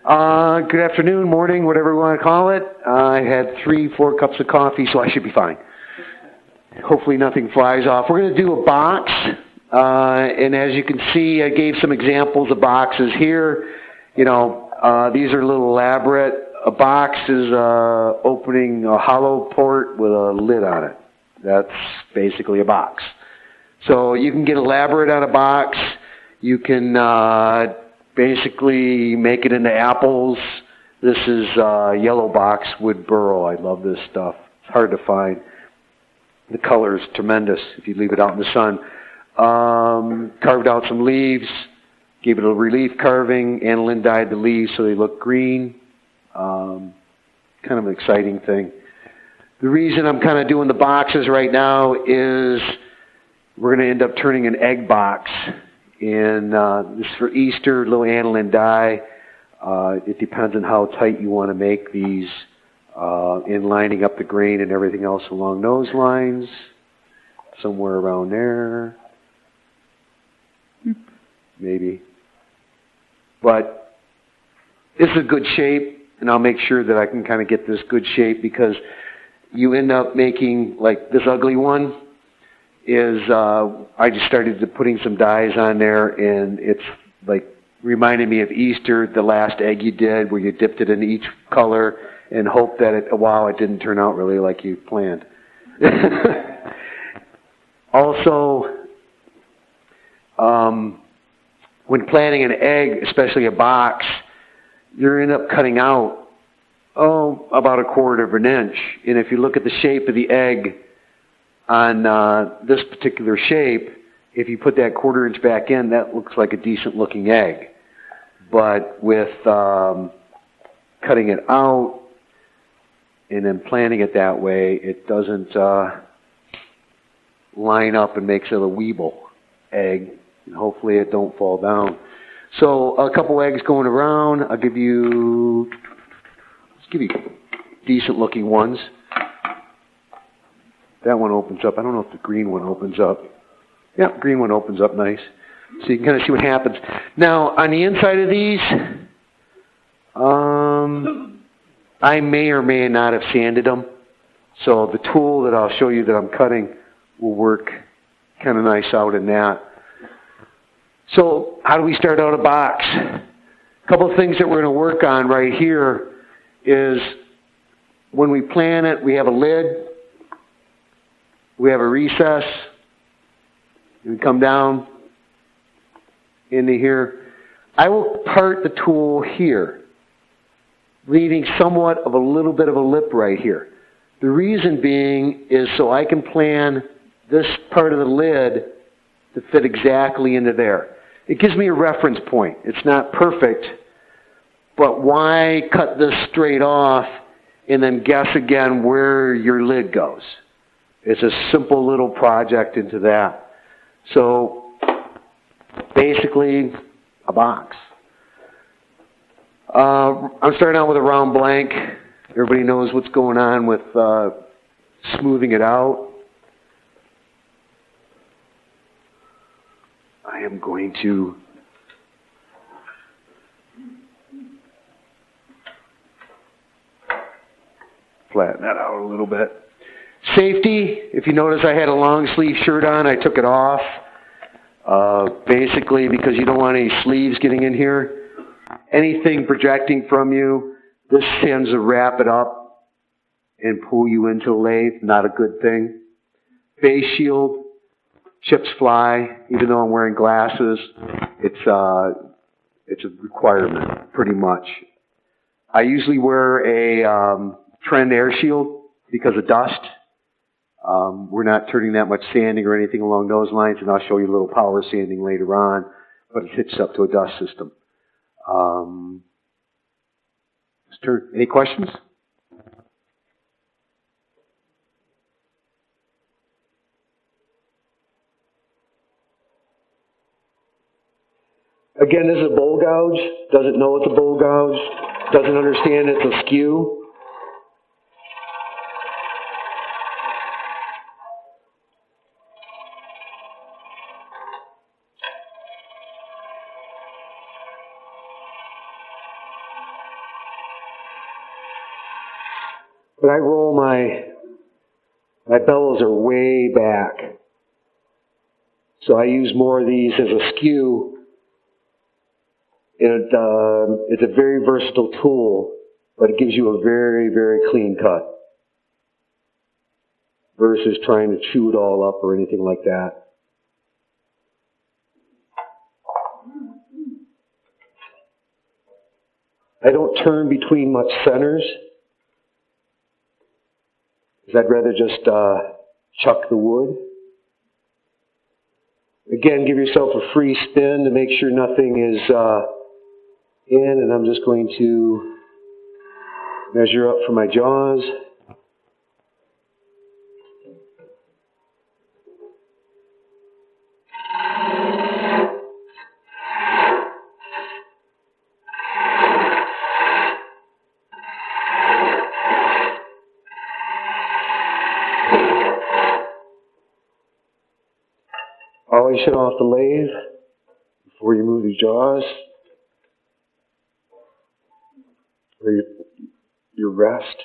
Good afternoon, morning, whatever you want to call it. I had 3-4 cups of coffee, so I should be fine. Hopefully nothing flies off. We're going to do a box, and as you can see, I gave some examples of boxes here. These are a little elaborate. A box is opening a hollow port with a lid on it. That's basically a box. So you can get elaborate on a box. You can basically make it into apples. This is yellow box wood burl. I love this stuff. It's hard to find. The color is tremendous if you leave it out in the sun. Carved out some leaves, gave it a relief carving. Aniline dyed the leaves so they look green. Kind of an exciting thing. The reason I'm kind of doing the boxes right now is we're going to end up turning an egg box. And this is for Easter, little aniline dye. It depends on how tight you want to make these in lining up the grain and everything else along those lines. Somewhere around there. Maybe. But this is a good shape, and I'll make sure that I can kind of get this good shape because you end up making, like this ugly one, is I just started putting some dyes on there, and it's like reminded me of Easter, the last egg you did, where you dipped it in each color and hoped that it didn't turn out really like you planned. Also, when planting an egg, especially a box, you end up cutting out, about 1/4 of an inch. And if you look at the shape of the egg on this particular shape, if you put that 1/4 inch back in, that looks like a decent looking egg. But with cutting it out and then planting it that way, it doesn't line up and makes it a weeble egg. And hopefully it don't fall down. So a couple eggs going around. Let's give you decent looking ones. That one opens up. I don't know if the green one opens up. Yeah, green one opens up nice. So you can kind of see what happens. Now, on the inside of these, I may or may not have sanded them. So the tool that I'll show you that I'm cutting will work kind of nice out in that. So how do we start out a box? A couple of things that we're going to work on right here is when we plan it, we have a lid. We have a recess. We come down into here. I will part the tool here, leaving somewhat of a little bit of a lip right here. The reason being is so I can plan this part of the lid to fit exactly into there. It gives me a reference point. It's not perfect, but why cut this straight off and then guess again where your lid goes? It's a simple little project into that. So, basically, a box. I'm starting out with a round blank. Everybody knows what's going on with smoothing it out. I am going to flatten that out a little bit. Safety, if you notice I had a long sleeve shirt on, I took it off. Basically because you don't want any sleeves getting in here. Anything projecting from you, this tends to wrap it up and pull you into the lathe. Not a good thing. Face shield, chips fly. Even though I'm wearing glasses, it's a requirement, pretty much. I usually wear a Trend air shield because of dust. We're not turning that much sanding or anything along those lines, and I'll show you a little power sanding later on, but it hits up to a dust system. Any questions? Again, this is a bowl gouge. Doesn't know it's a bowl gouge. Doesn't understand it's a skew. But I roll my bellows are way back. So I use more of these as a skew. And it's a very versatile tool, but it gives you a very, very clean cut versus trying to chew it all up or anything like that. I don't turn between much centers, because I'd rather just chuck the wood. Again, give yourself a free spin to make sure nothing is in, and I'm just going to measure up for my jaws. Always shut off the lathe before you move your jaws or your rest.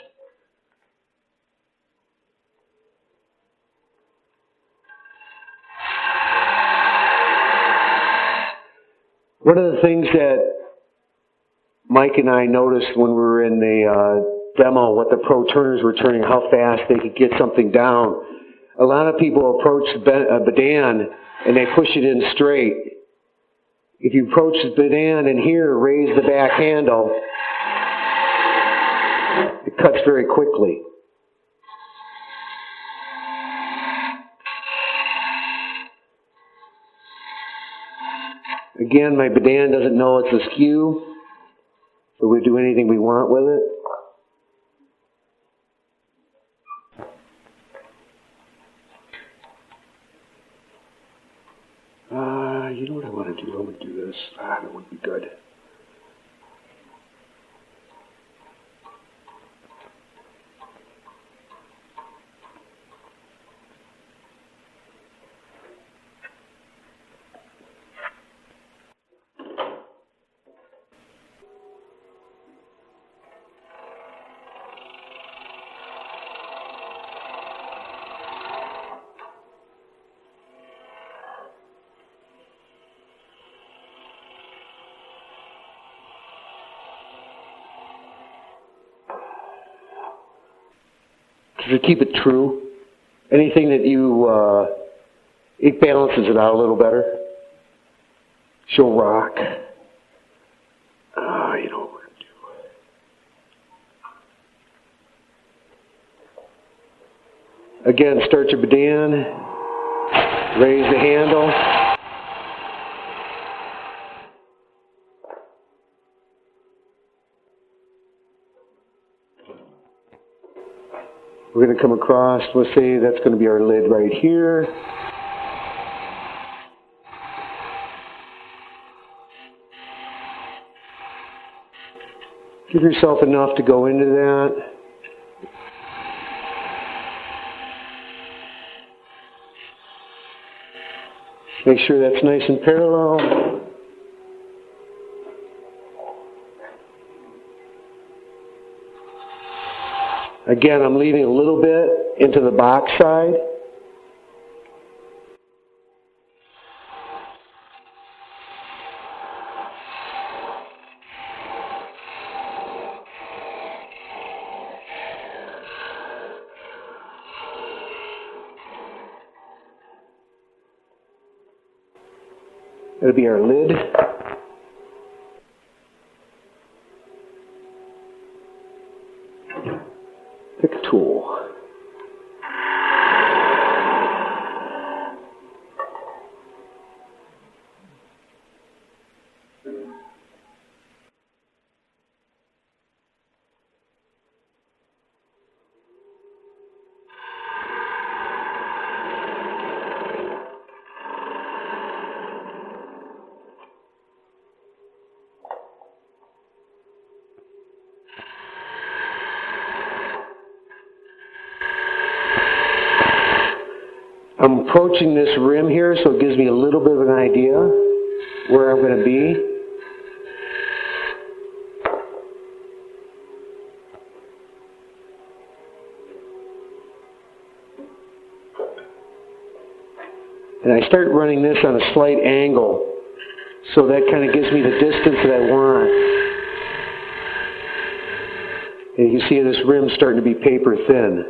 One of the things that Mike and I noticed when we were in the demo, what the pro turners were turning, how fast they could get something down. A lot of people approach the Badan and they push it in straight. If you approach the Badan and here, raise the back handle, it cuts very quickly. Again, my Badan doesn't know it's a skew, so we do anything we want with it. You know what I want to do? I'm going to do this. That would be good. To keep it true, anything that it balances it out a little better. She'll rock. You know what we're going to do. Again, start your Badan, raise the handle. We're going to come across, let's say that's going to be our lid right here. Give yourself enough to go into that. Make sure that's nice and parallel. Again, I'm leaving a little bit into the box side. That'll be our lid. Pick a tool. I'm approaching this rim here, so it gives me a little bit of an idea where I'm going to be. And I start running this on a slight angle, so that kind of gives me the distance that I want. And you can see this rim starting to be paper thin.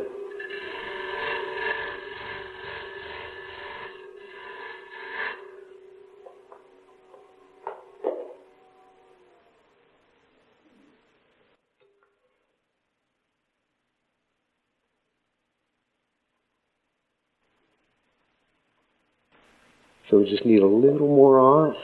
So we just need a little more off.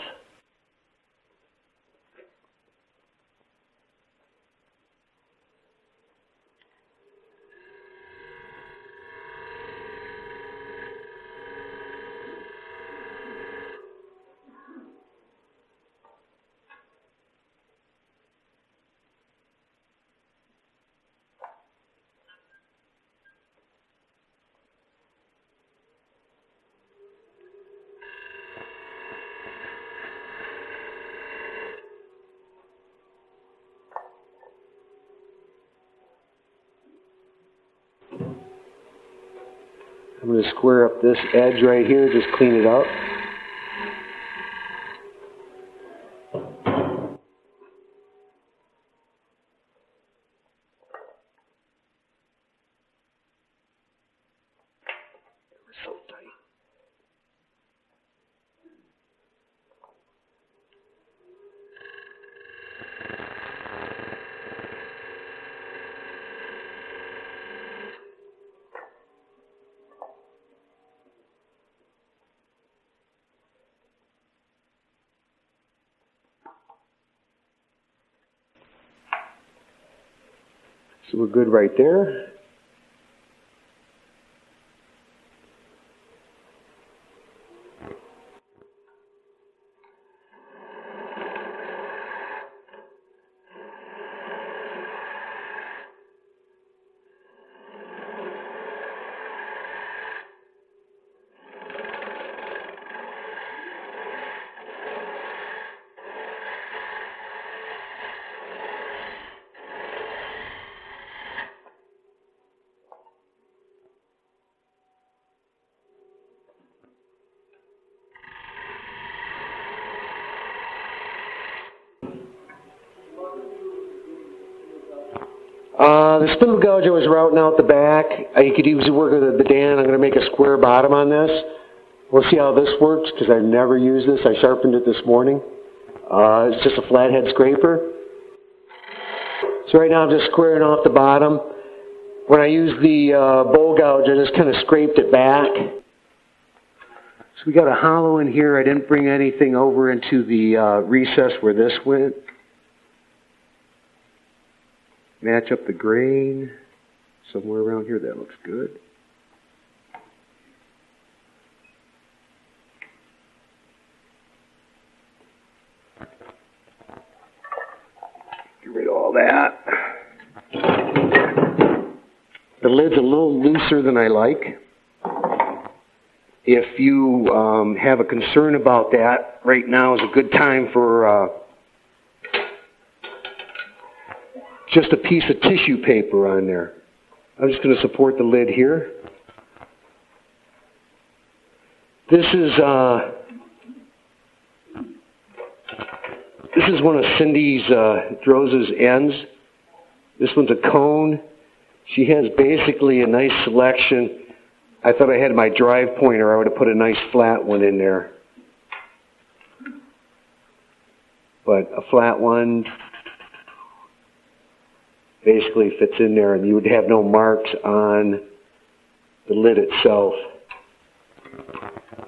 I'm going to square up this edge right here, just clean it up. So tight. So we're good right there. The spindle gouge I was routing out the back. You could use the work of the Dan. I'm going to make a square bottom on this. We'll see how this works because I've never used this. I sharpened it this morning. It's just a flathead scraper. So right now I'm just squaring off the bottom. When I used the bowl gouge, I just kind of scraped it back. So we got a hollow in here. I didn't bring anything over into the recess where this went. Match up the grain somewhere around here. That looks good. Get rid of all that. The lid's a little looser than I like. If you have a concern about that, right now is a good time for just a piece of tissue paper on there. I'm just going to support the lid here. This is one of Cindy's Drose's ends. This one's a cone. She has basically a nice selection. I thought I had my drive pointer. I would have put a nice flat one in there. But a flat one basically fits in there, and you would have no marks on the lid itself.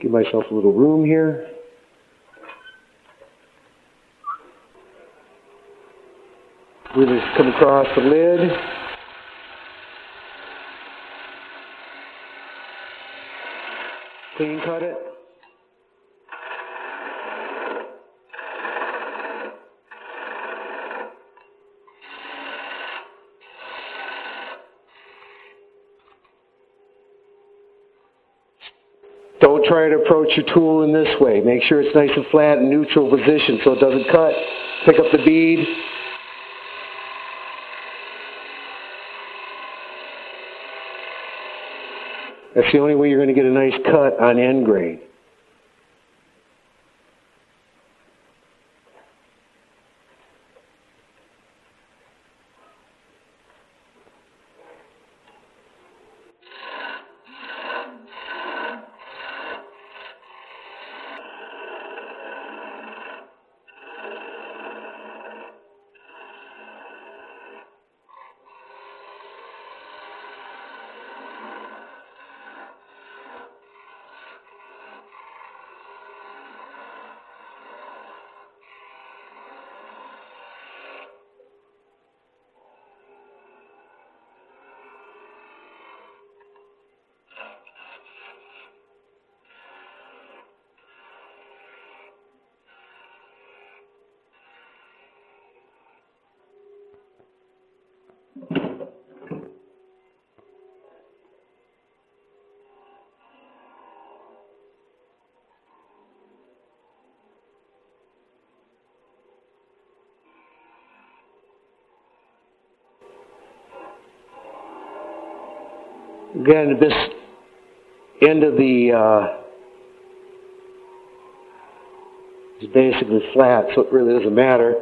Give myself a little room here. We just come across the lid. Clean cut it. Don't try to approach your tool in this way. Make sure it's nice and flat and neutral position so it doesn't cut. Pick up the bead. That's the only way you're going to get a nice cut on end grain. Again, this end of the is basically flat, so it really doesn't matter.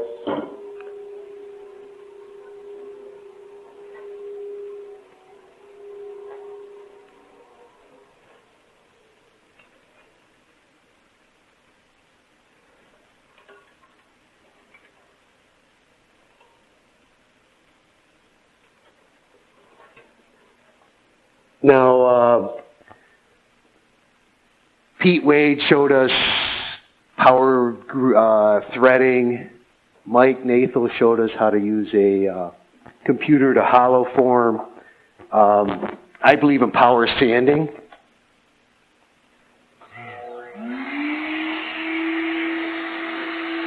Now, Pete Wade showed us power threading. Mike Nathel showed us how to use a computer to hollow form. I believe in power sanding.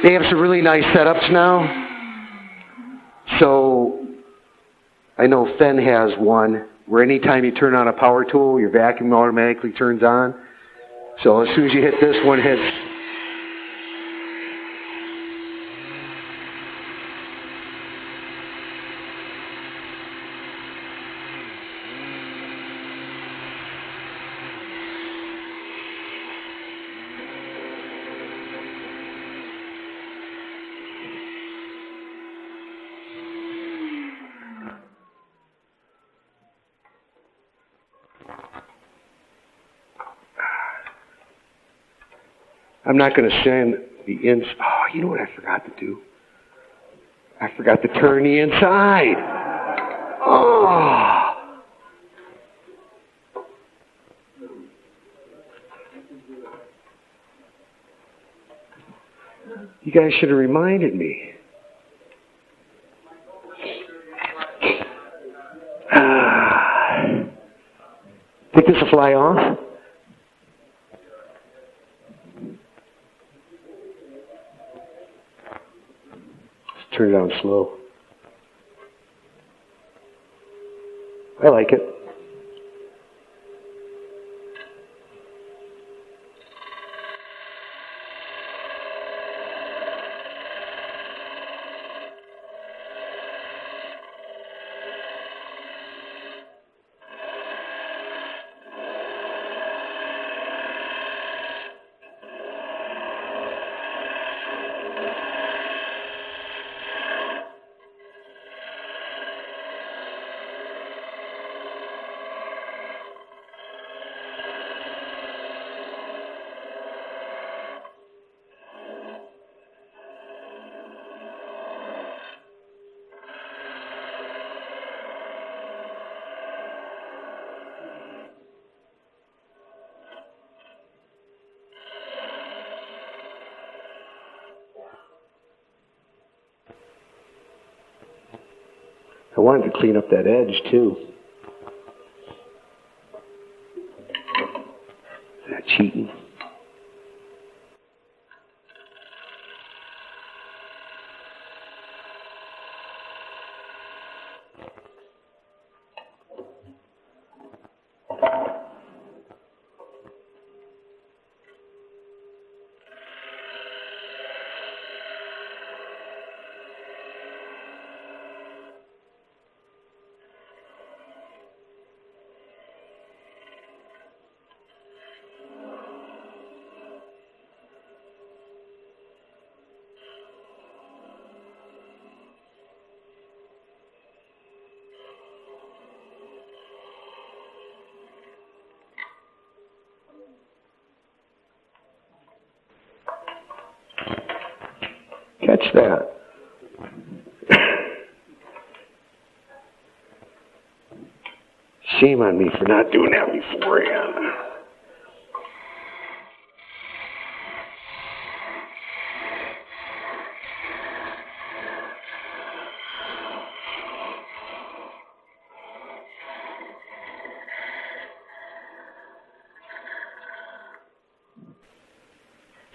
They have some really nice setups now. So I know Fenn has one where anytime you turn on a power tool, your vacuum automatically turns on. So as soon as you hit this one, hits. I'm not going to sand the ins. Oh, you know what I forgot to do? I forgot to turn the inside. Oh. You guys should have reminded me. Think this will fly off? Turn it down slow. I like it. I wanted to clean up that edge too. Is that cheating? Catch that. Shame on me for not doing that beforehand.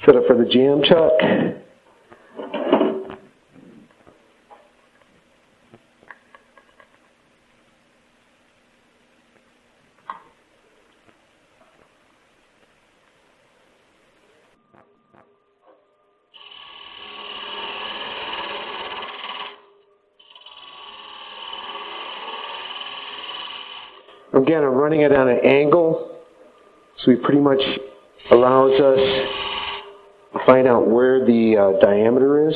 Set up for the jam chuck. Again, I'm running it on an angle, so it pretty much allows us to find out where the diameter is.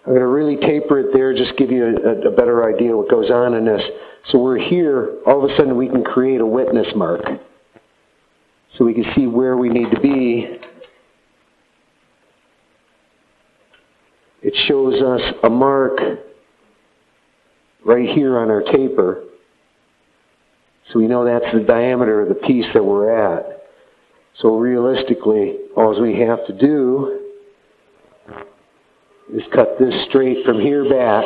I'm going to really taper it there, just give you a better idea what goes on in this. So we're here, all of a sudden we can create a witness mark. So we can see where we need to be. It shows us a mark right here on our taper. So we know that's the diameter of the piece that we're at. So realistically, all we have to do is cut this straight from here back.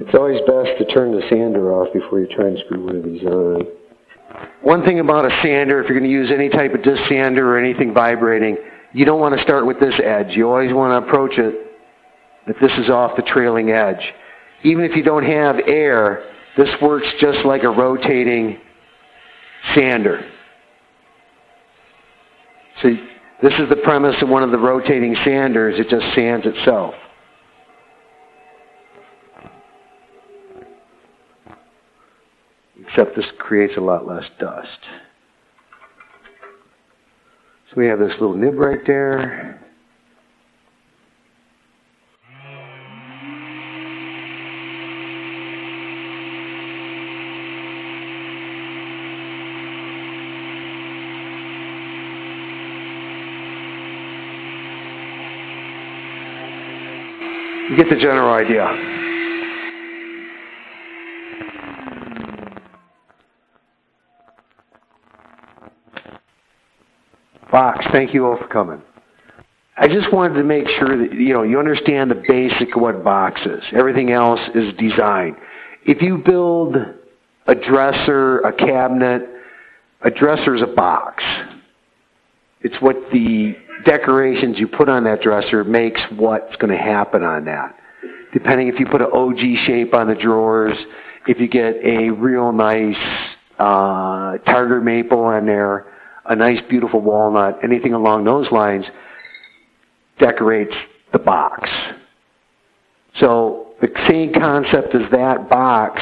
It's always best to turn the sander off before you try and screw one of these on. One thing about a sander, if you're going to use any type of disc sander or anything vibrating, you don't want to start with this edge. You always want to approach it that this is off the trailing edge. Even if you don't have air, this works just like a rotating sander. So this is the premise of one of the rotating sanders. It just sands itself. Except this creates a lot less dust. So we have this little nib right there. You get the general idea. Box, thank you all for coming. I just wanted to make sure that you understand the basic of what box is. Everything else is design. If you build a dresser, a cabinet, a dresser is a box. It's what the decorations you put on that dresser makes what's going to happen on that. Depending if you put an OG shape on the drawers, if you get a real nice tartar maple on there, a nice beautiful walnut, anything along those lines decorates the box. So the same concept as that box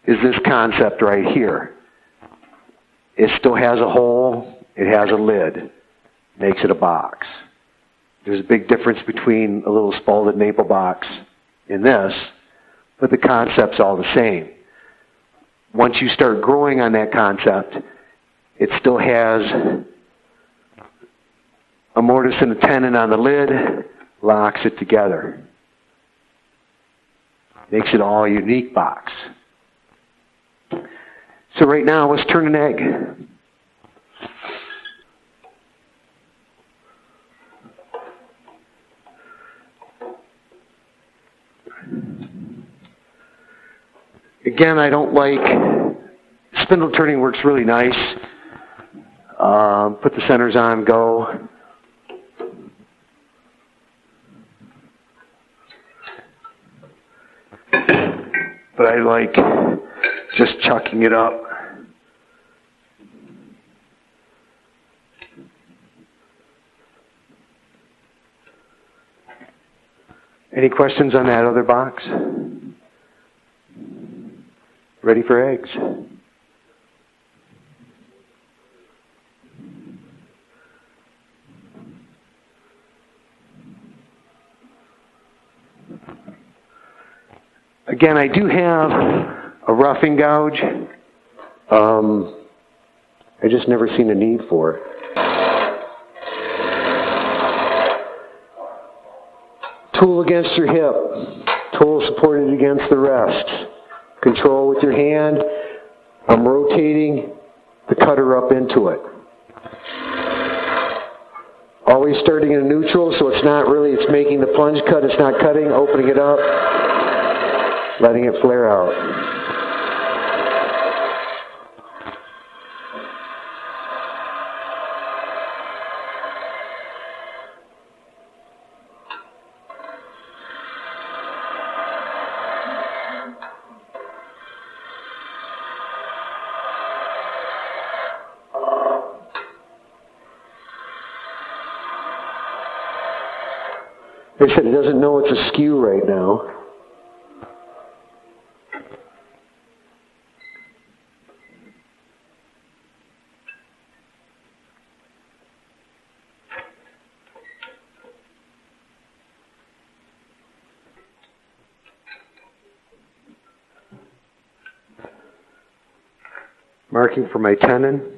is this concept right here. It still has a hole, it has a lid, makes it a box. There's a big difference between a little spalted maple box and this, but the concept's all the same. Once you start growing on that concept, it still has a mortise and a tenon on the lid, locks it together. Makes it all a unique box. So right now, let's turn an egg. Again, I don't like, spindle turning works really nice. Put the centers on, go. But I like just chucking it up. Any questions on that other box? Ready for eggs. Again, I do have a roughing gouge. I just never seen a need for it. Tool against your hip. Tool supported against the rest. Control with your hand. I'm rotating the cutter up into it. Always starting in neutral, so it's not really, it's making the plunge cut, it's not cutting, opening it up, letting it flare out. Like I said, it doesn't know it's askew right now. Marking for my tenon.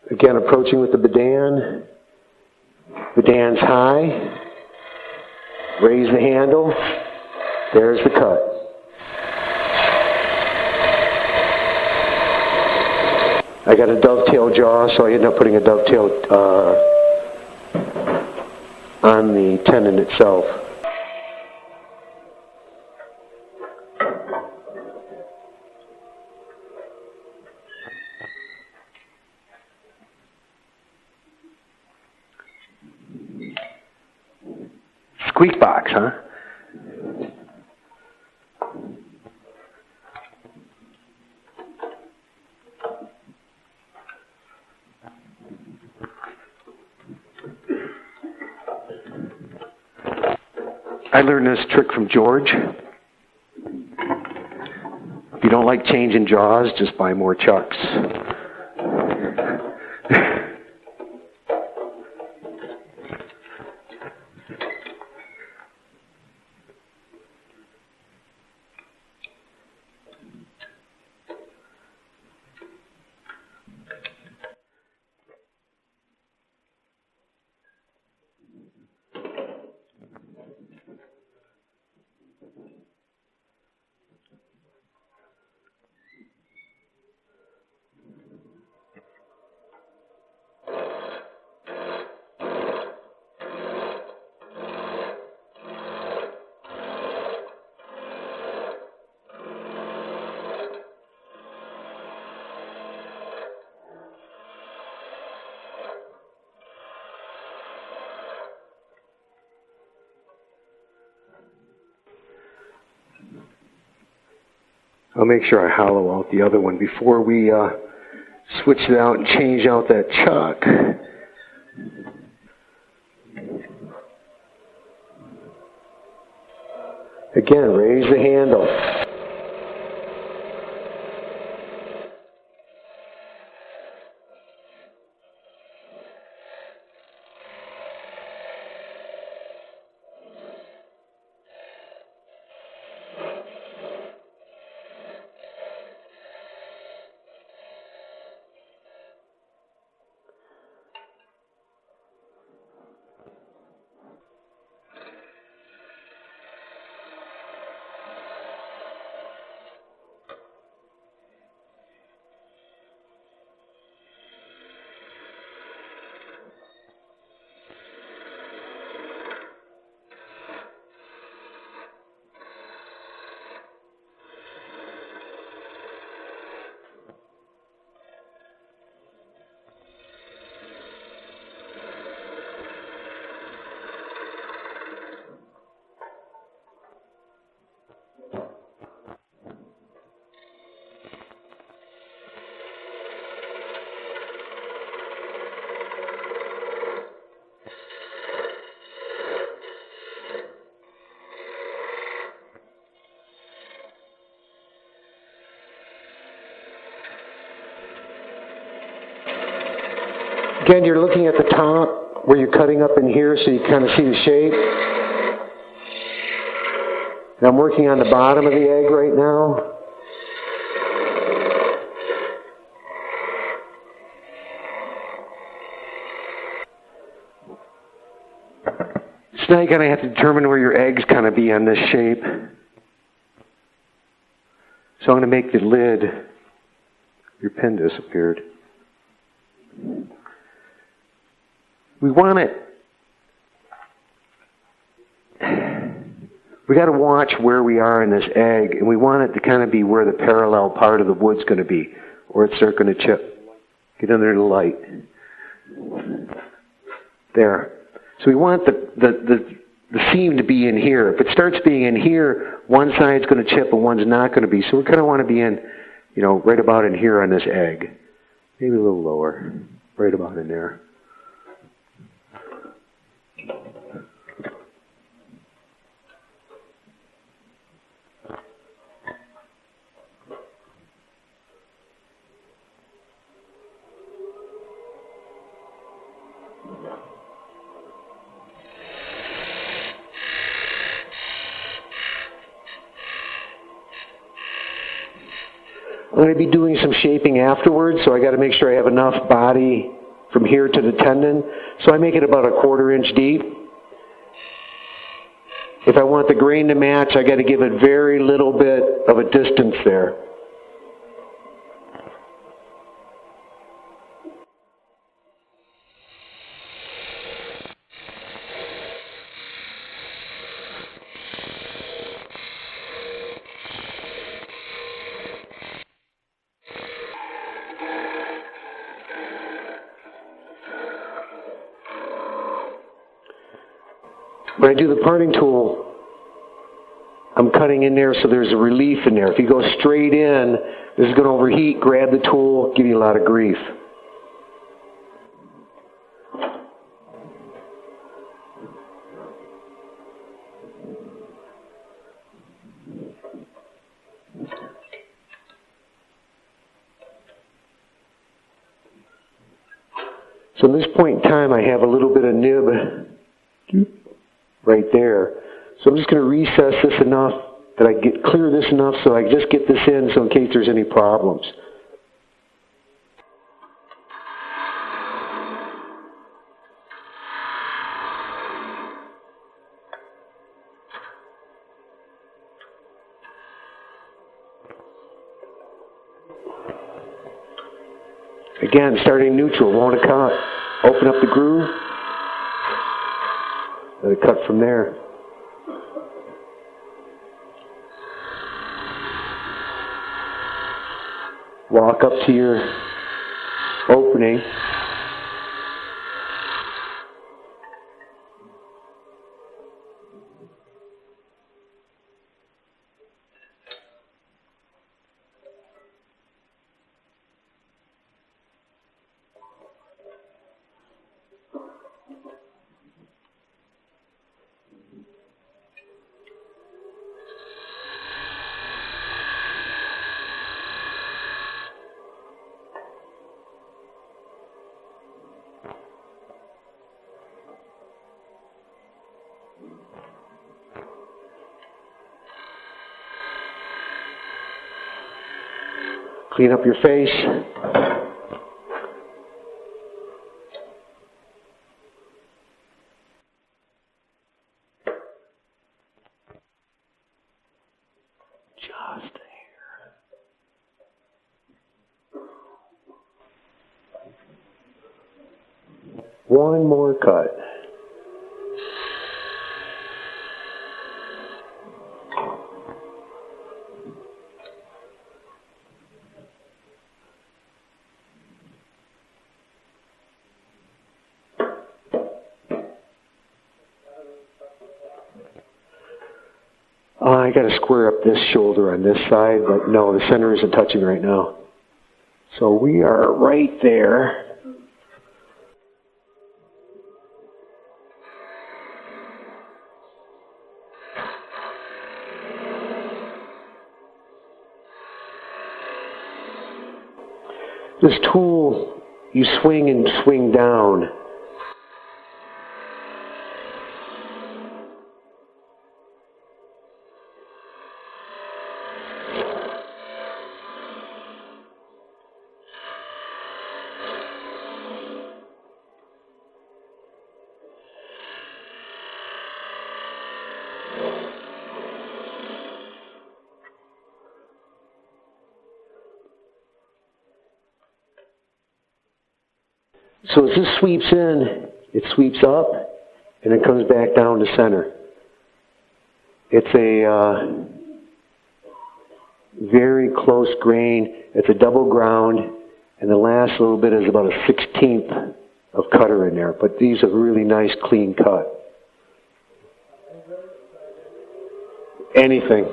Again, approaching with the bedan. Bedan's high. Raise the handle. There's the cut. I got a dovetail jaw, so I ended up putting a dovetail on the tenon itself. Squeak box, huh? I learned this trick from George. If you don't like changing jaws, just buy more chucks. I'll make sure I hollow out the other one before we switch it out and change out that chuck. Again, raise the handle. Again, you're looking at the top where you're cutting up in here so you kind of see the shape. And I'm working on the bottom of the egg right now. So now you're going to have to determine where your eggs kind of be on this shape. So I'm going to make the lid. Your pen disappeared. We want it. We got to watch where we are in this egg, and we want it to kind of be where the parallel part of the wood's going to be, or it's not going to chip. Get under the light. There. So we want the seam to be in here. If it starts being in here, one side's going to chip and one's not going to be. So we kind of want to be in, right about in here on this egg. Maybe a little lower. Right about in there. I'm going to be doing some shaping afterwards, so I got to make sure I have enough body from here to the tendon. So I make it about 1/4 inch deep. If I want the grain to match, I got to give it very little bit of a distance there. When I do the parting tool, I'm cutting in there so there's a relief in there. If you go straight in, this is going to overheat, grab the tool, give you a lot of grief. So at this point in time, I have a little bit of nib right there. So I'm just going to recess this enough that I clear this enough so I just get this in so in case there's any problems. Again, starting neutral, won't it cut? Open up the groove. Let it cut from there. Walk up to your opening. Clean up your face. Just there. One more cut. I got to square up this shoulder on this side, but no, the center isn't touching right now. So we are right there. This tool, you swing and swing down. So as this sweeps in, it sweeps up, and it comes back down to center. It's a very close grain. It's a double ground, and the last little bit is about a 1/16 of cutter in there. But these are really nice, clean cut. Anything.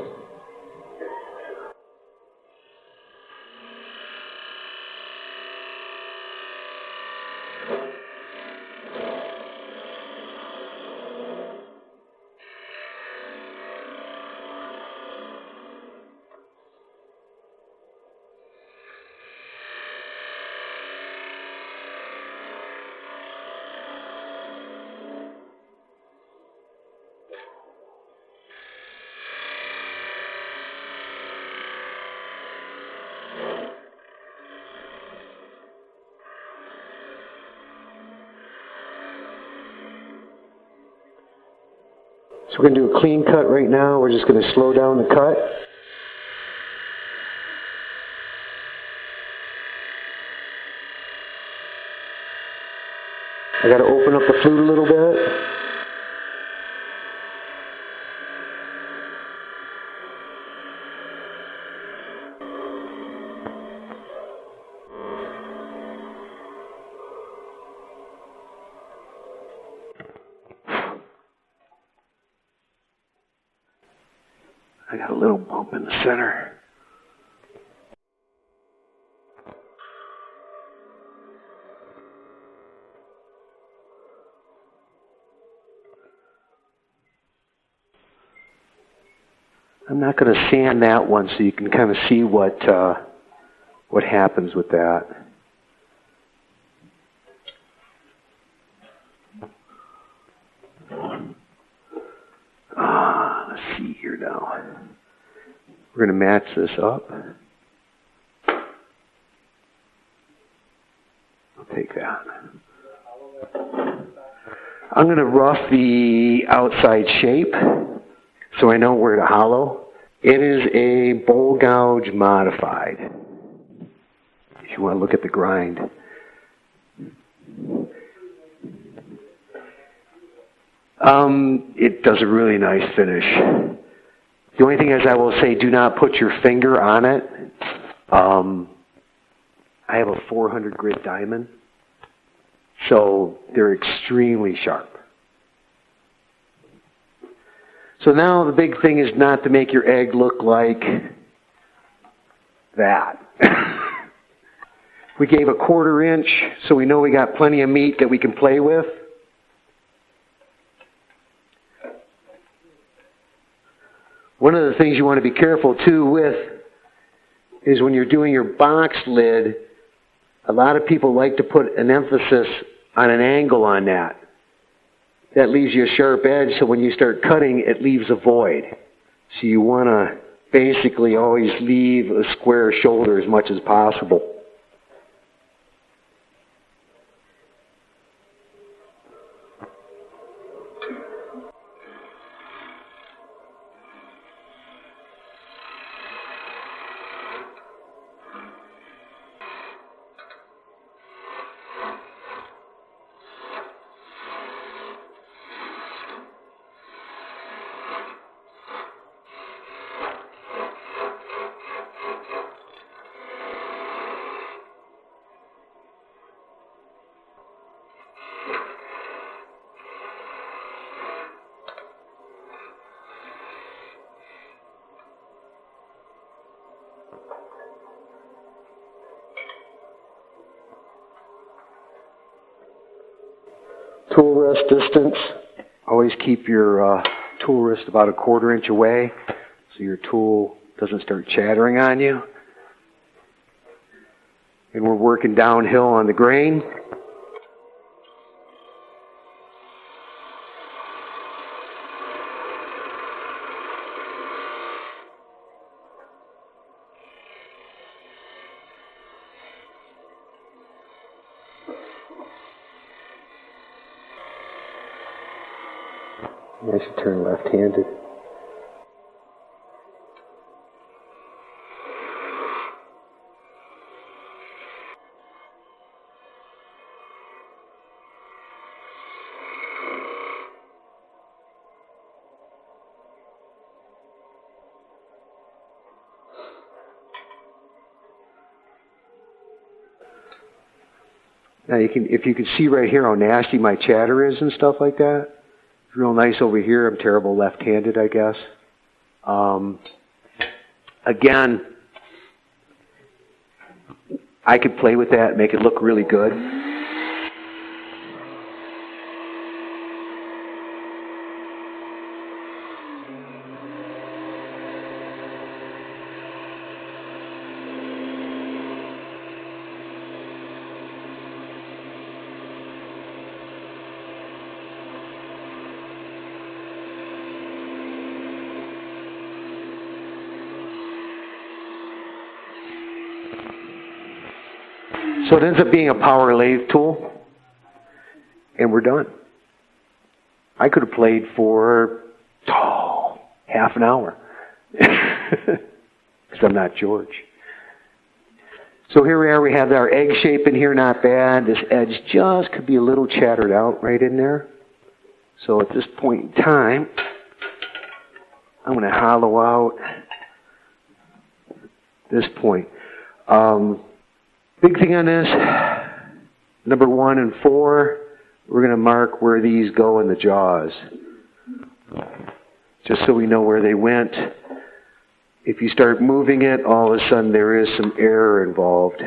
So we're going to do a clean cut right now. We're just going to slow down the cut. I got to open up the flute a little bit. I got a little bump in the center. I'm not going to sand that one so you can kind of see what happens with that. Let's see here now. We're going to match this up. I'll take that. I'm going to rough the outside shape so I know where to hollow. It is a bowl gouge modified, if you want to look at the grind. It does a really nice finish. The only thing is I will say do not put your finger on it. I have a 400 grit diamond, so they're extremely sharp. So now the big thing is not to make your egg look like that. We gave a 1/4 inch, so we know we got plenty of meat that we can play with. One of the things you want to be careful too with is when you're doing your box lid, a lot of people like to put an emphasis on an angle on that. That leaves you a sharp edge, so when you start cutting, it leaves a void. So you want to basically always leave a square shoulder as much as possible. Tool rest distance. Always keep your tool rest about a 1/4 inch away so your tool doesn't start chattering on you. And we're working downhill on the grain. I should turn left-handed. Now if you can see right here how nasty my chatter is and stuff like that. It's real nice over here. I'm terrible left-handed, I guess. Again, I could play with that, make it look really good. So it ends up being a power lathe tool, and we're done. I could have played for half an hour, because I'm not George. So here we are, we have our egg shape in here, not bad. This edge just could be a little chattered out right in there. So at this point in time, I'm going to hollow out this point. Big thing on this, number 1 and 4, we're going to mark where these go in the jaws, just so we know where they went. If you start moving it, all of a sudden there is some error involved.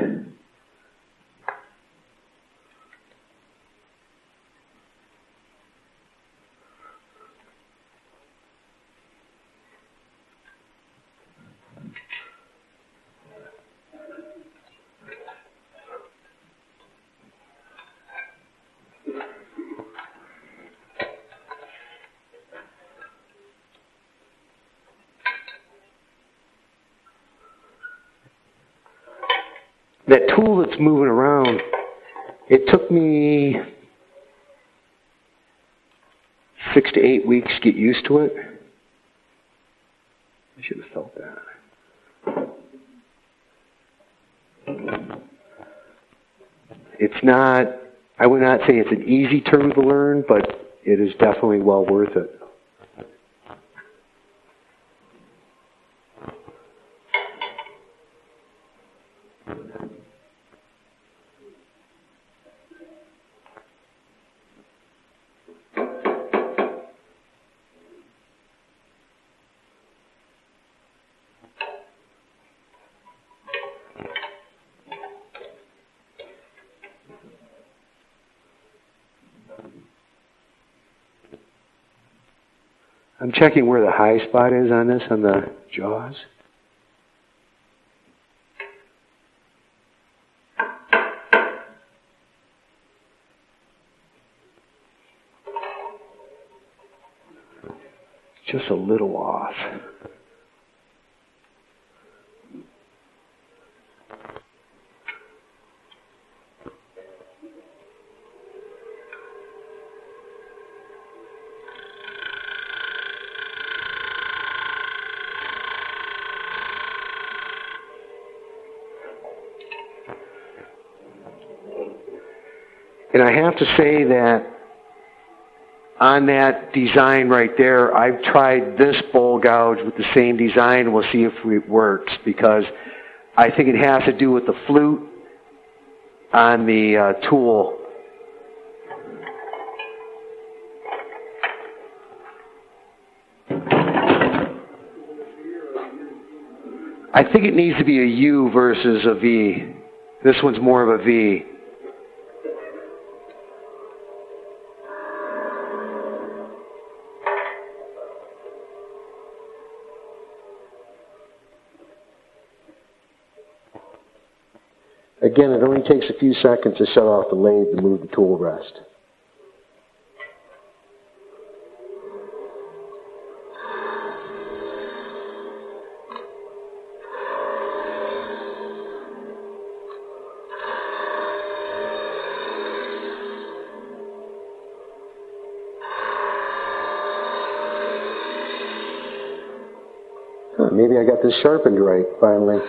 That tool that's moving around, it took me 6 to 8 weeks to get used to it. I should have felt that. It's not, I would not say it's an easy term to learn, but it is definitely well worth it. I'm checking where the high spot is on this, on the jaws. Just a little off. And I have to say that on that design right there, I've tried this bowl gouge with the same design. We'll see if it works, because I think it has to do with the flute on the tool. I think it needs to be a U versus a V. This one's more of a V. Again, it only takes a few seconds to shut off the lathe to move the tool rest. Maybe I got this sharpened right, finally.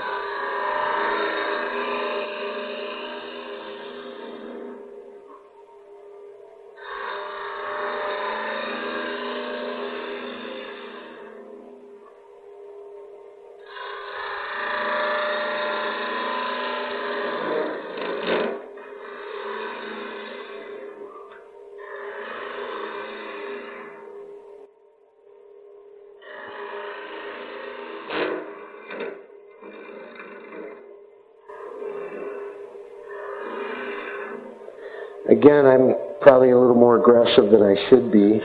Again, I'm probably a little more aggressive than I should be.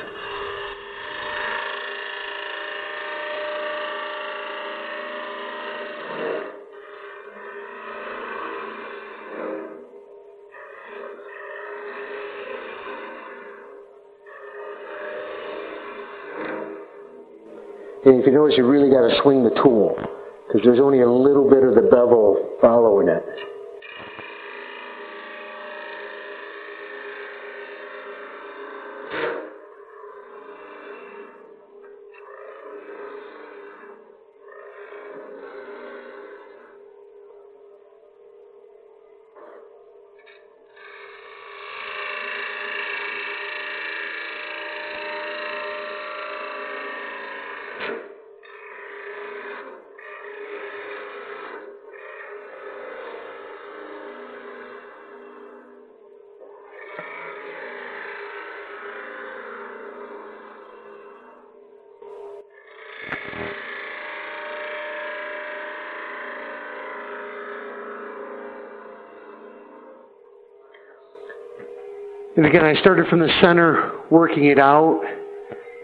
And if you notice, you really got to swing the tool, because there's only a little bit of the bevel following it. And again, I started from the center, working it out.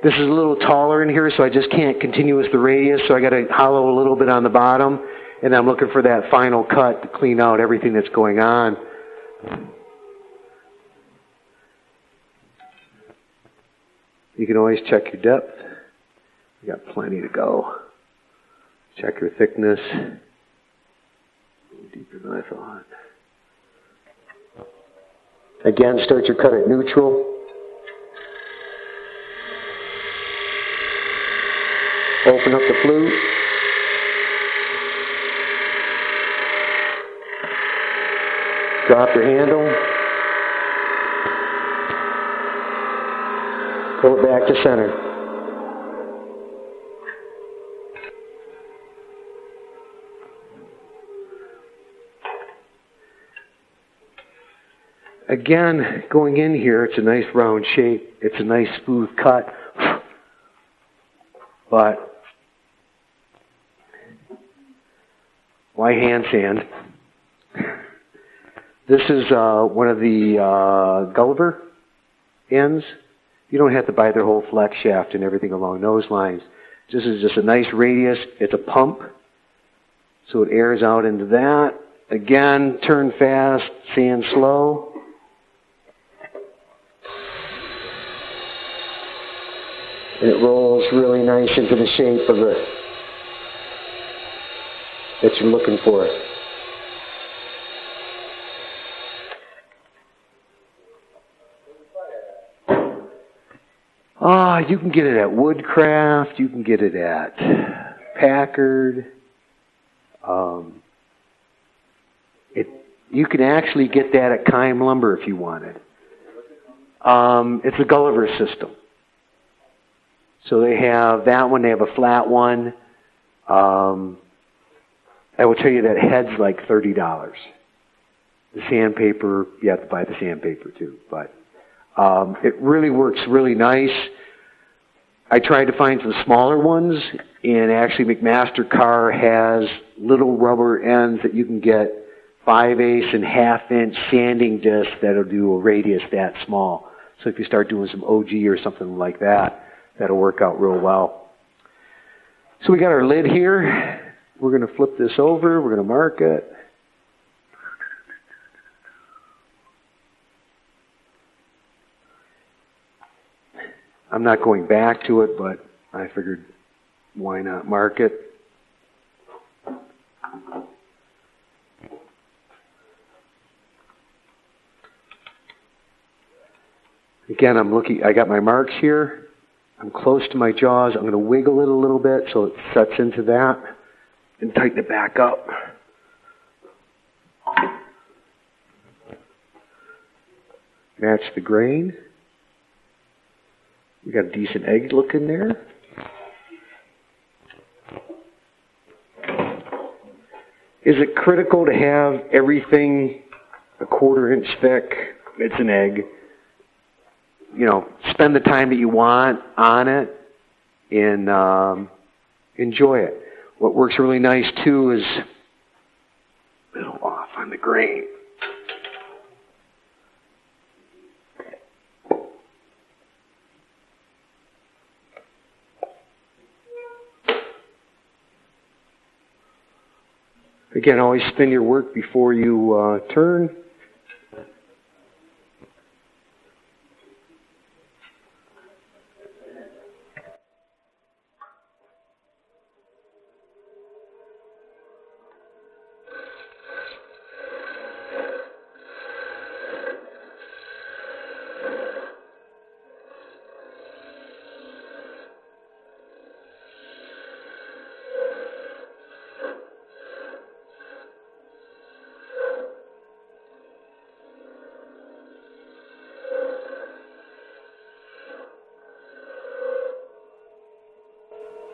This is a little taller in here, so I just can't continue with the radius, so I got to hollow a little bit on the bottom, and I'm looking for that final cut to clean out everything that's going on. You can always check your depth. You got plenty to go. Check your thickness. A little deeper than I thought. Again, start your cut at neutral. Open up the flute. Drop your handle. Pull it back to center. Again, going in here, it's a nice round shape. It's a nice smooth cut. But why hand sand? This is one of the Gulliver ends. You don't have to buy their whole flex shaft and everything along those lines. This is just a nice radius. It's a pump, so it airs out into that. Again, turn fast, sand slow. And it rolls really nice into the shape of the that you're looking for. You can get it at Woodcraft. You can get it at Packard. You can actually get that at Kime Lumber if you wanted. It's a Gulliver system. So they have that one. They have a flat one. I will tell you that head's like $30. The sandpaper, you have to buy the sandpaper too. But it really works really nice. I tried to find some smaller ones, and actually McMaster-Carr has little rubber ends that you can get 5/8 and 1/2 inch sanding discs that'll do a radius that small. So if you start doing some OG or something like that, that'll work out real well. So we got our lid here. We're going to flip this over. We're going to mark it. I'm not going back to it, but I figured why not mark it. Again, I got my marks here. I'm close to my jaws. I'm going to wiggle it a little bit so it sets into that and tighten it back up. Match the grain. We got a decent egg look in there. Is it critical to have everything a 1/4 inch thick? It's an egg. You know, spend the time that you want on it and enjoy it. What works really nice too is a little off on the grain. Again, always spin your work before you turn.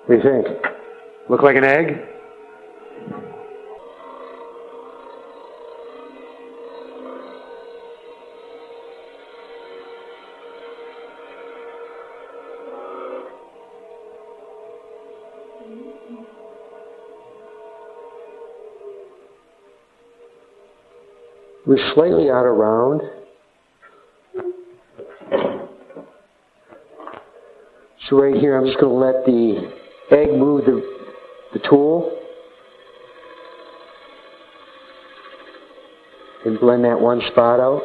What do you think? Look like an egg? We're slightly out of round. So right here, I'm just going to let the egg move the tool and blend that one spot out.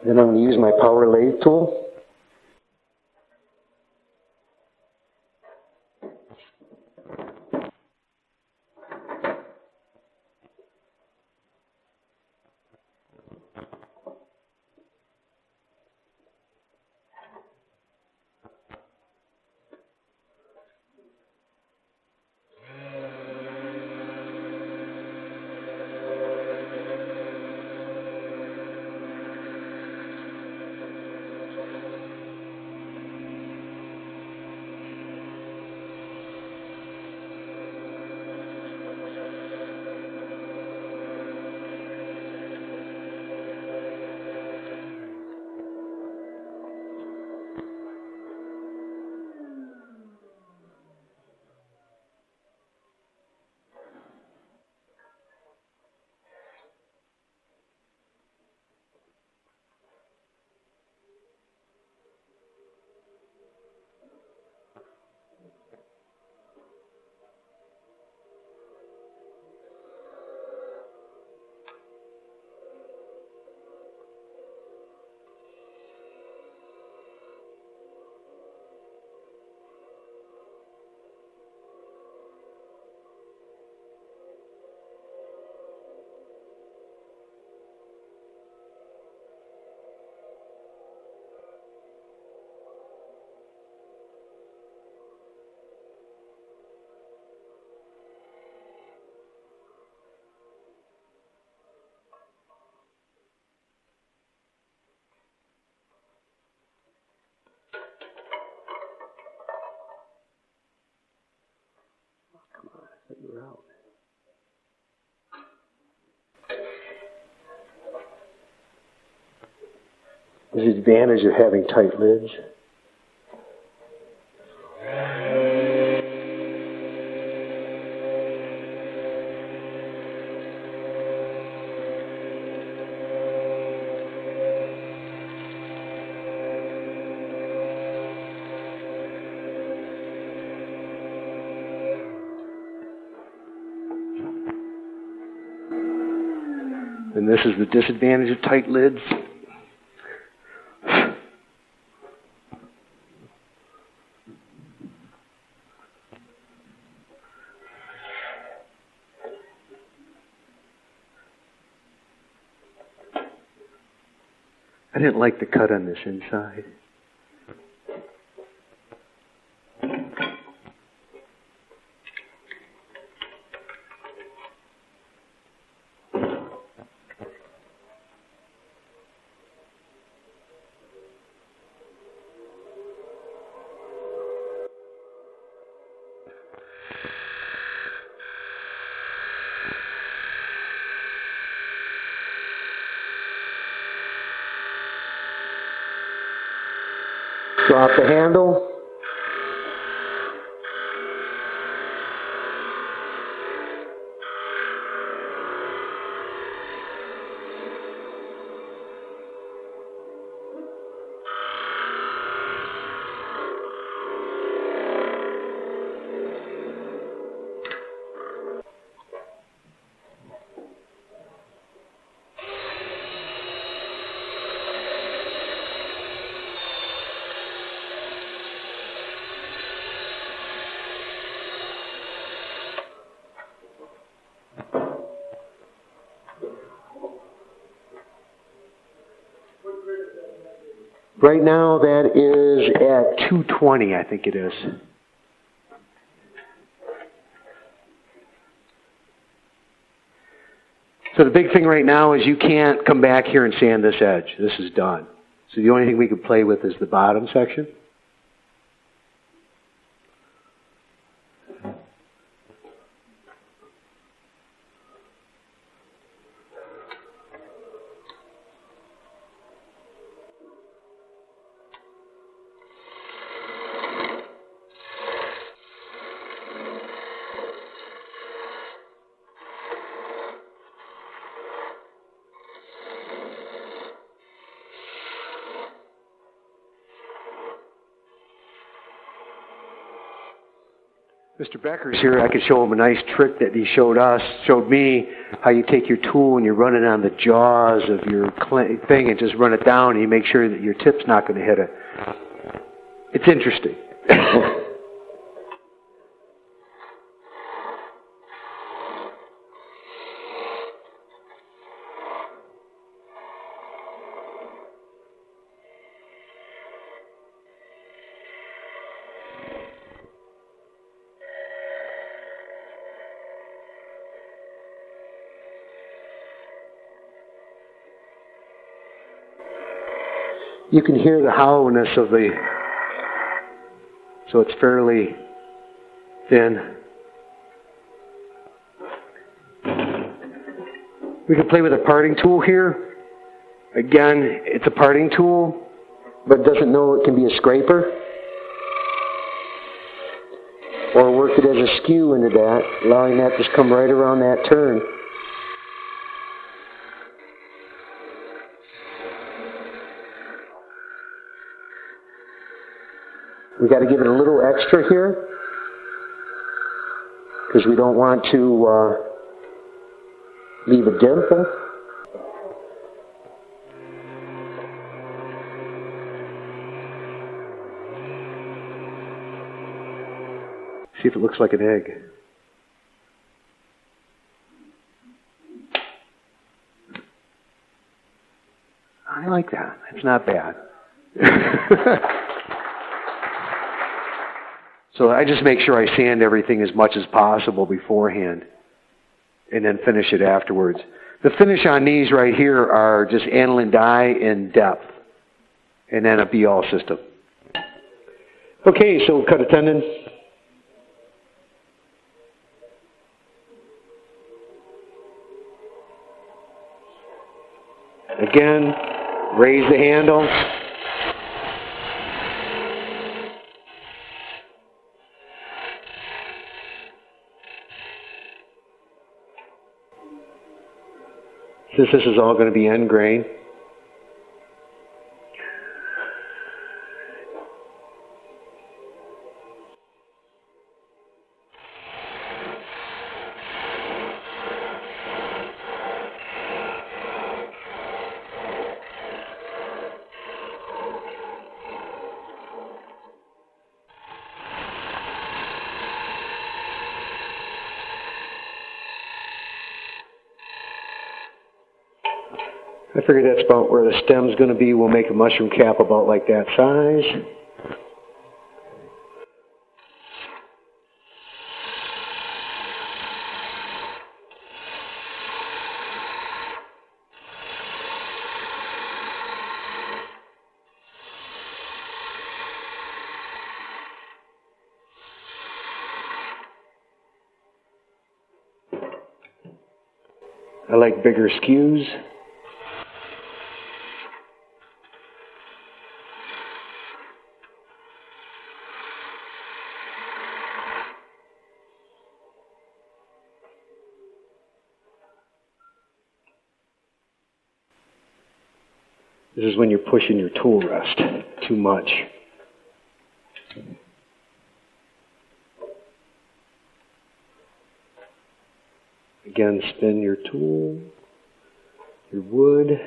Then I'm going to use my power lathe tool. Come on, I thought you were out. There's the advantage of having tight lids. And this is the disadvantage of tight lids. I didn't like the cut on this inside. Drop the handle. Right now that is at 220, I think it is. So the big thing right now is you can't come back here and sand this edge. This is done. So the only thing we can play with is the bottom section. Mr. Becker's here. I could show him a nice trick that he showed me, how you take your tool and you run it on the jaws of your thing and just run it down and you make sure that your tip's not going to hit it. It's interesting. You can hear the hollowness of the, so it's fairly thin. We can play with a parting tool here. Again, it's a parting tool, but it doesn't know it can be a scraper. Or work it as a skew into that, allowing that to just come right around that turn. We got to give it a little extra here because we don't want to leave a dimple. See if it looks like an egg. I like that. It's not bad. So I just make sure I sand everything as much as possible beforehand and then finish it afterwards. The finish on these right here are just aniline dye in depth and then a be-all system. Okay, so we'll cut a tendon. Again, raise the handle. Since this is all going to be end grain. I figure that's about where the stem's going to be. We'll make a mushroom cap about like that size. I like bigger skews. This is when you're pushing your tool rest too much. Again, spin your tool, your wood.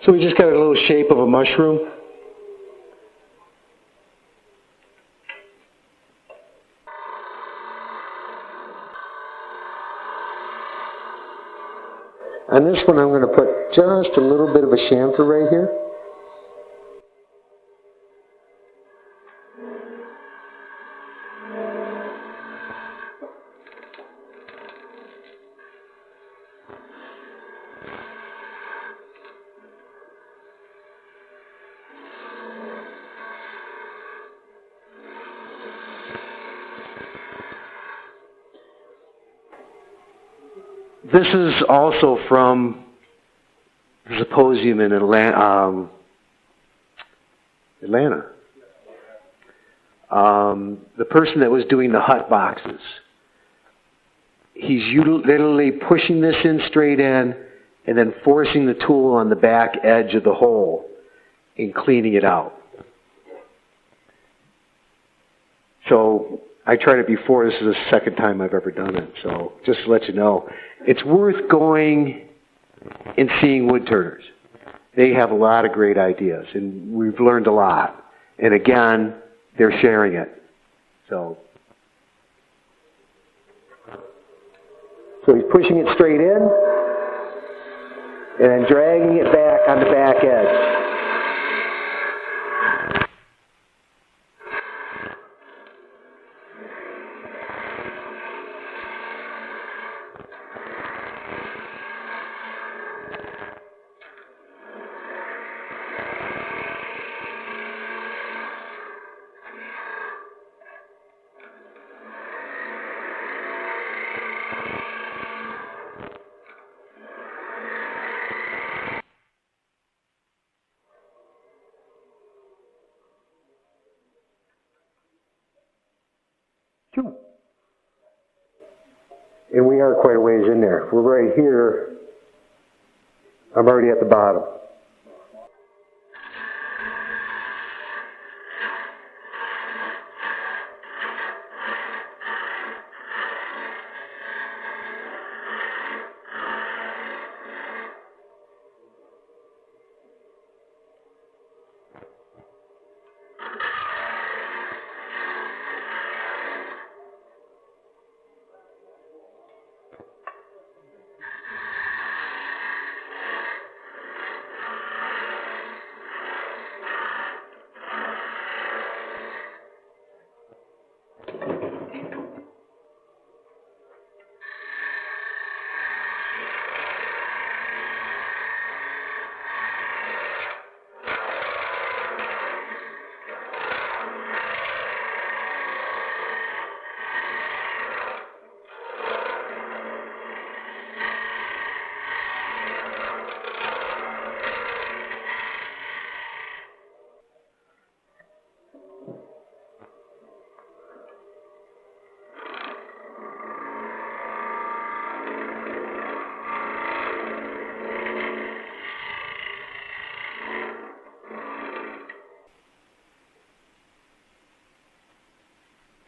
So we just got a little shape of a mushroom. On this one I'm going to put just a little bit of a chamfer right here. This is also from the symposium in Atlanta. The person that was doing the hut boxes, he's literally pushing this in straight in and then forcing the tool on the back edge of the hole and cleaning it out. So I tried it before. This is the second time I've ever done it. So just to let you know, it's worth going and seeing wood turners. They have a lot of great ideas, and we've learned a lot. And again, they're sharing it. So he's pushing it straight in and then dragging it back on the back edge. And we are quite a ways in there. We're right here. I'm already at the bottom.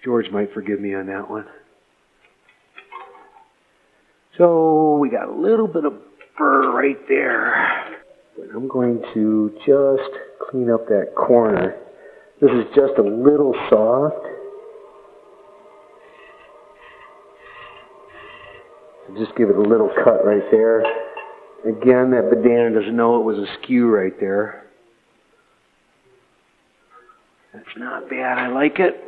George might forgive me on that one. So we got a little bit of burr right there. But I'm going to just clean up that corner. This is just a little soft. So just give it a little cut right there. Again, that bandana doesn't know it was a skew right there. That's not bad. I like it.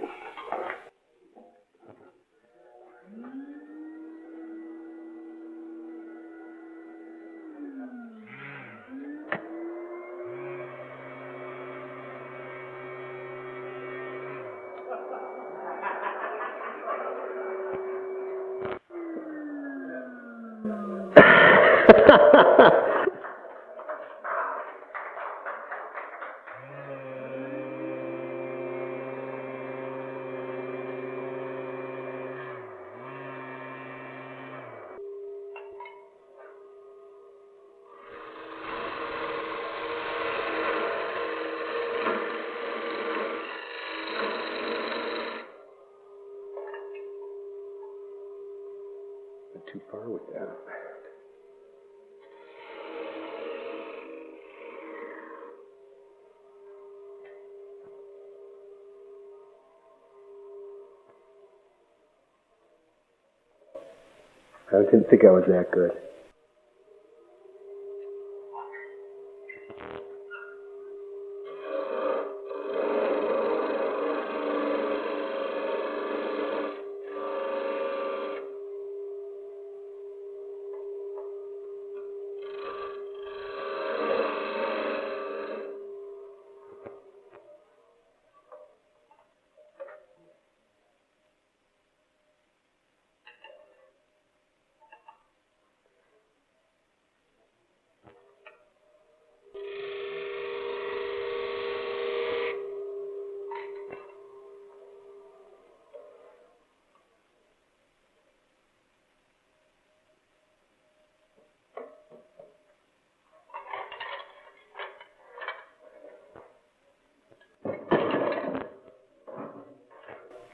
Not too far with that. I didn't think I was that good.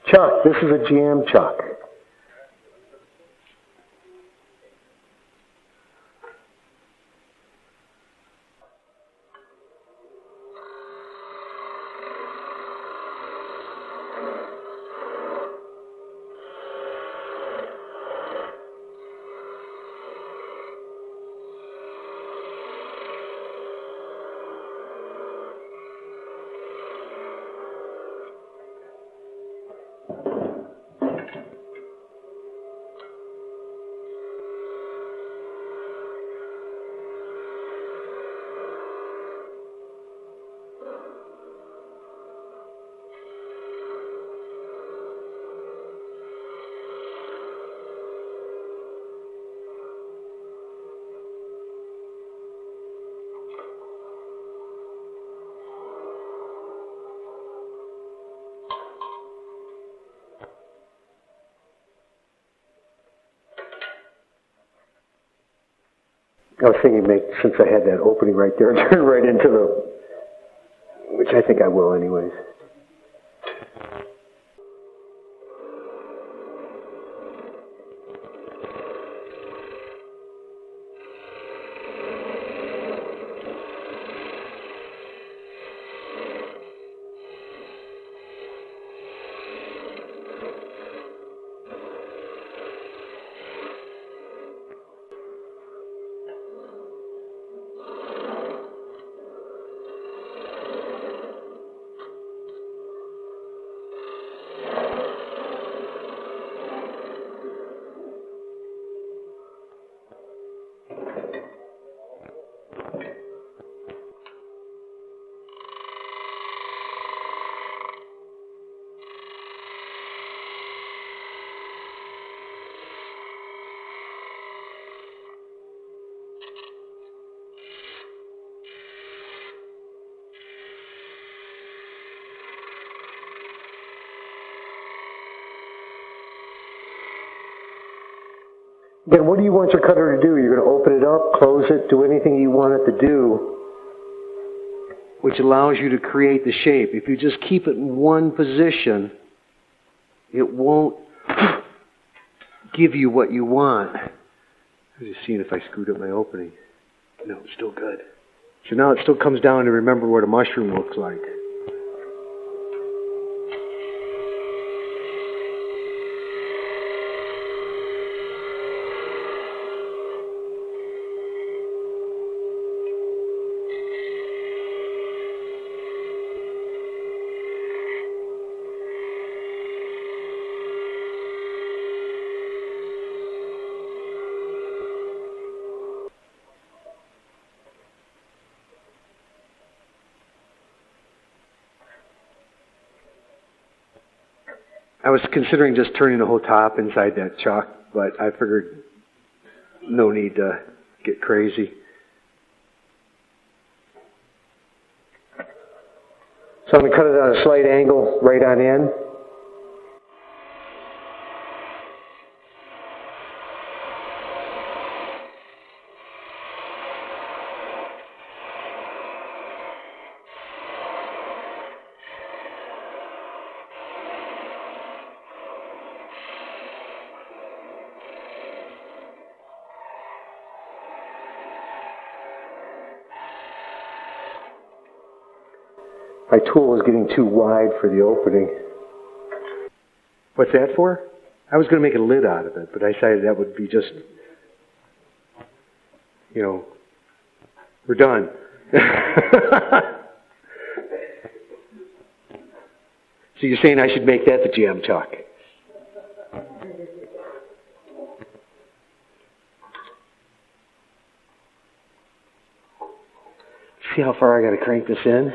Chuck, this is a jam chuck. I was thinking, since I had that opening right there, turn right into which I think I will anyways. Then what do you want your cutter to do? You're going to open it up, close it, do anything you want it to do, which allows you to create the shape. If you just keep it in one position, it won't give you what you want. I was just seeing if I screwed up my opening. No, it's still good. So now it still comes down to remember what a mushroom looks like. I was considering just turning the whole top inside that chuck, but I figured no need to get crazy. So I'm going to cut it at a slight angle right on in. My tool is getting too wide for the opening. What's that for? I was going to make a lid out of it, but I decided that would be just, we're done. So you're saying I should make that the jam chuck? See how far I got to crank this in?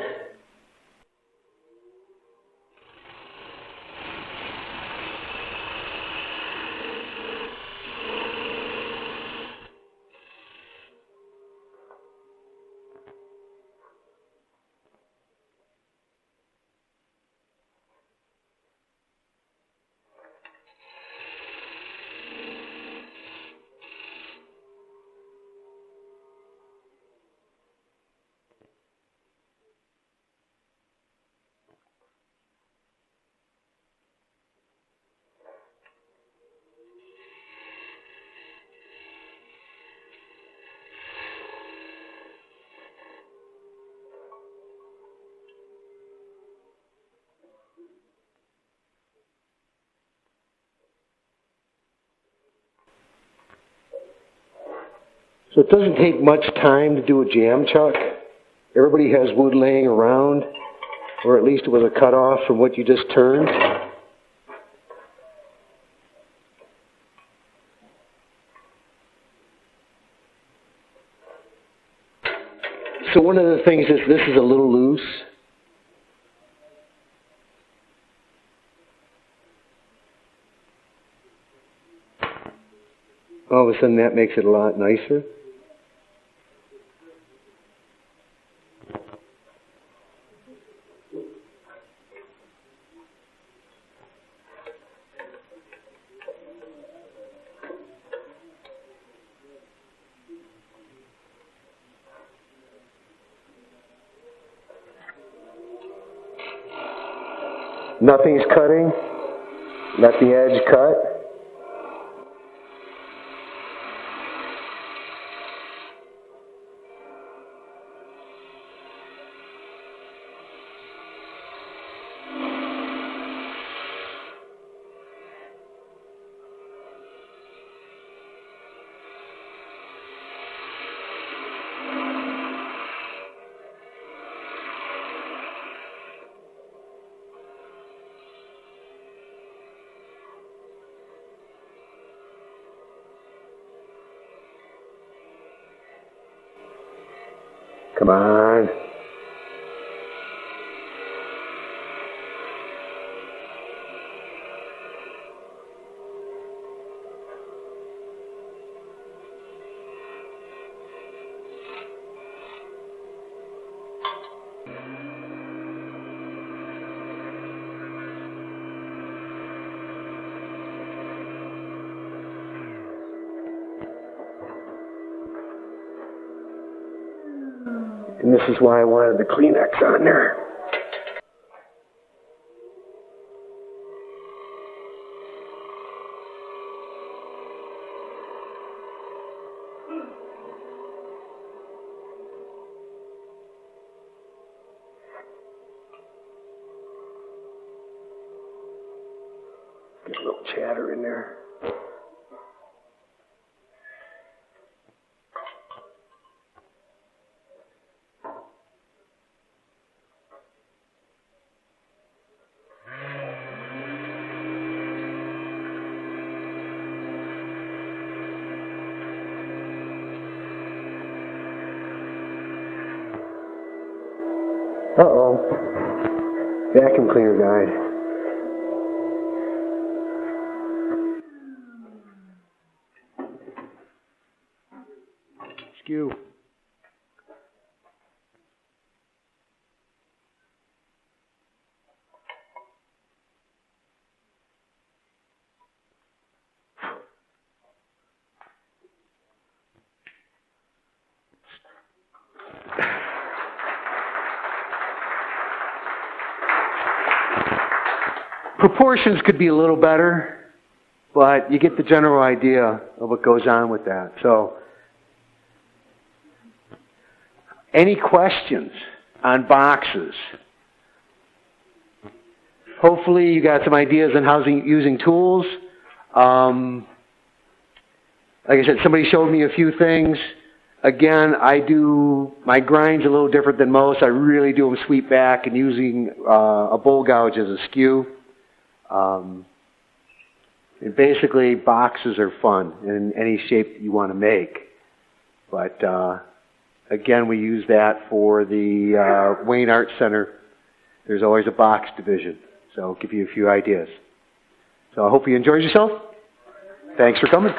So it doesn't take much time to do a jam chuck. Everybody has wood laying around, or at least it was a cutoff from what you just turned. So one of the things is this is a little loose. All of a sudden that makes it a lot nicer. Nothing's cutting. Let the edge cut. Come on. And this is why I wanted the Kleenex on there. Get a little chatter in there. Uh-oh. Vacuum cleaner died. Skew. Proportions could be a little better, but you get the general idea of what goes on with that. So, any questions on boxes? Hopefully you got some ideas on how using tools. Like I said, somebody showed me a few things. Again, my grind's a little different than most. I really do them sweep back and using a bowl gouge as a skew. And basically, boxes are fun in any shape you want to make. But again, we use that for the Wayne Arts Center. There's always a box division. So I'll give you a few ideas. So I hope you enjoyed yourself. Thanks for coming.